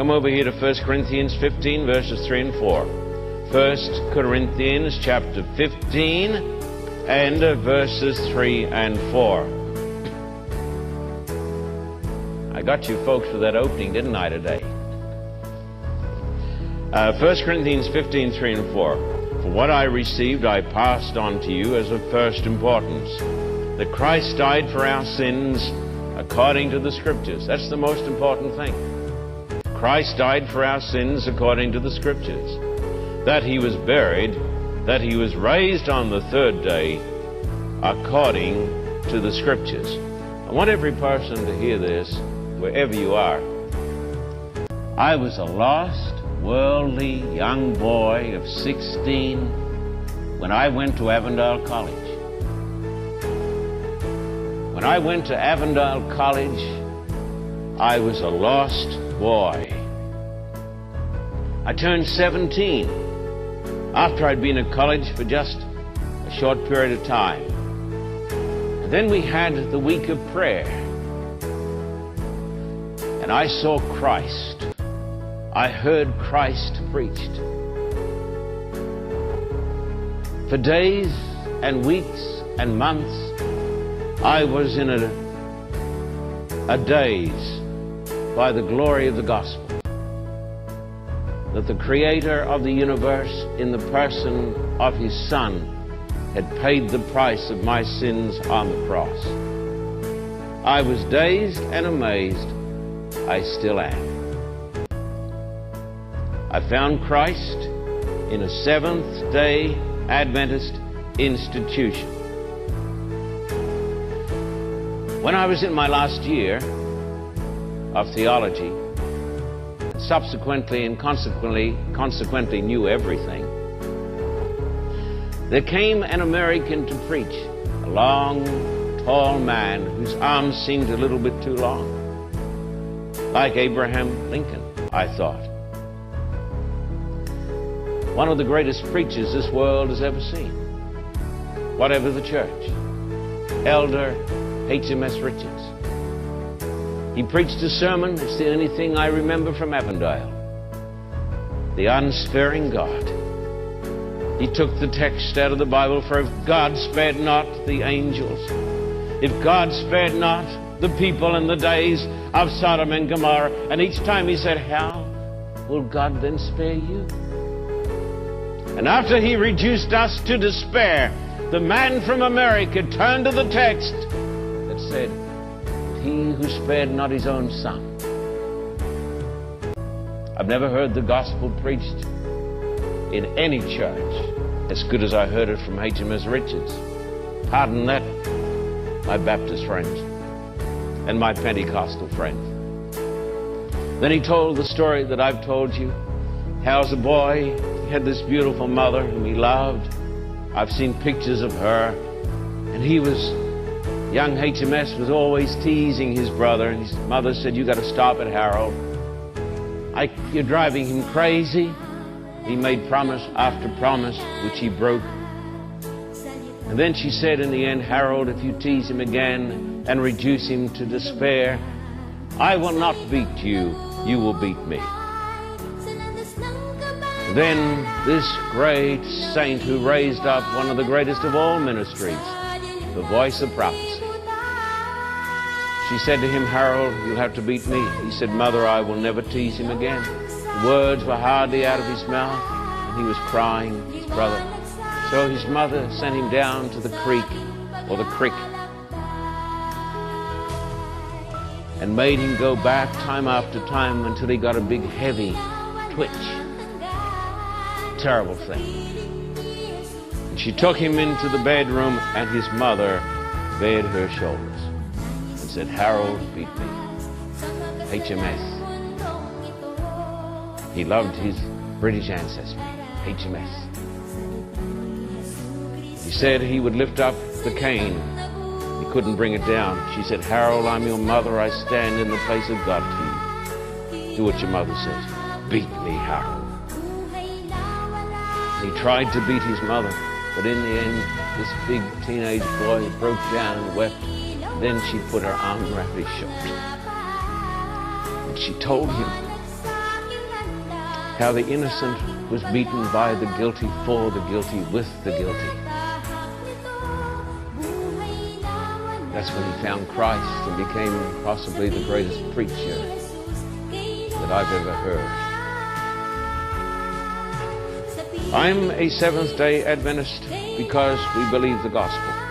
Come over here to 1 Corinthians 15, verses 3 and 4. 1 Corinthians chapter 15 and verses 3 and 4. I got you folks for that opening, didn't I, today? 1 Corinthians 15, 3 and 4. For what I received I passed on to you as of first importance, that Christ died for our sins according to the Scriptures. That's the most important thing. Christ died for our sins according to the Scriptures. That he was buried, that he was raised on the third day according to the Scriptures. I want every person to hear this, wherever you are. I was a lost, worldly young boy of 16 when I went to Avondale College. When I went to Avondale College, I was a lost boy. I turned 17 after I'd been at college for just a short period of time. And then we had the week of prayer. And I saw Christ. I heard Christ preached. For days and weeks and months, I was in a daze by the glory of the gospel. That the Creator of the universe, in the person of His Son, had paid the price of my sins on the cross. I was dazed and amazed. I still am. I found Christ in a Seventh-day Adventist institution. When I was in my last year of theology, subsequently and consequently knew everything, there came an American to preach, a long, tall man whose arms seemed a little bit too long. Like Abraham Lincoln, I thought. One of the greatest preachers this world has ever seen, whatever the church, Elder H.M.S. Richards. He preached a sermon, it's the only thing I remember from Avondale. The unsparing God. He took the text out of the Bible, for if God spared not the angels, if God spared not the people in the days of Sodom and Gomorrah, and each time he said, how will God then spare you? And after he reduced us to despair, the man from America turned to the text that said, he who spared not his own son. I've never heard the gospel preached in any church as good as I heard it from H.M.S. Richards. Pardon that, my Baptist friends and my Pentecostal friends. Then he told the story that I've told you, how as a boy he had this beautiful mother whom he loved. I've seen pictures of her, and young HMS was always teasing his brother, and his mother said, you got to stop it, Harold. You're driving him crazy. He made promise after promise, which he broke. And then she said in the end, Harold, if you tease him again and reduce him to despair, I will not beat you, you will beat me. Then this great saint who raised up one of the greatest of all ministries, the voice of prophecy. She said to him, Harold, you'll have to beat me. He said, Mother, I will never tease him again. The words were hardly out of his mouth, and he was crying, his brother. So his mother sent him down to the creek, or the creek, and made him go back time after time until he got a big, heavy twitch. Terrible thing. And she took him into the bedroom, and his mother bared her shoulders and said, Harold beat me. HMS. He loved his British ancestry. HMS. He said he would lift up the cane. He couldn't bring it down. She said, Harold, I'm your mother. I stand in the place of God to you. Do what your mother says. Beat me, Harold. He tried to beat his mother, but in the end, this big teenage boy broke down and wept. Then she put her arm around his shoulder. And she told him how the innocent was beaten by the guilty, for the guilty, with the guilty. That's when he found Christ and became possibly the greatest preacher that I've ever heard. I'm a Seventh-day Adventist because we believe the gospel.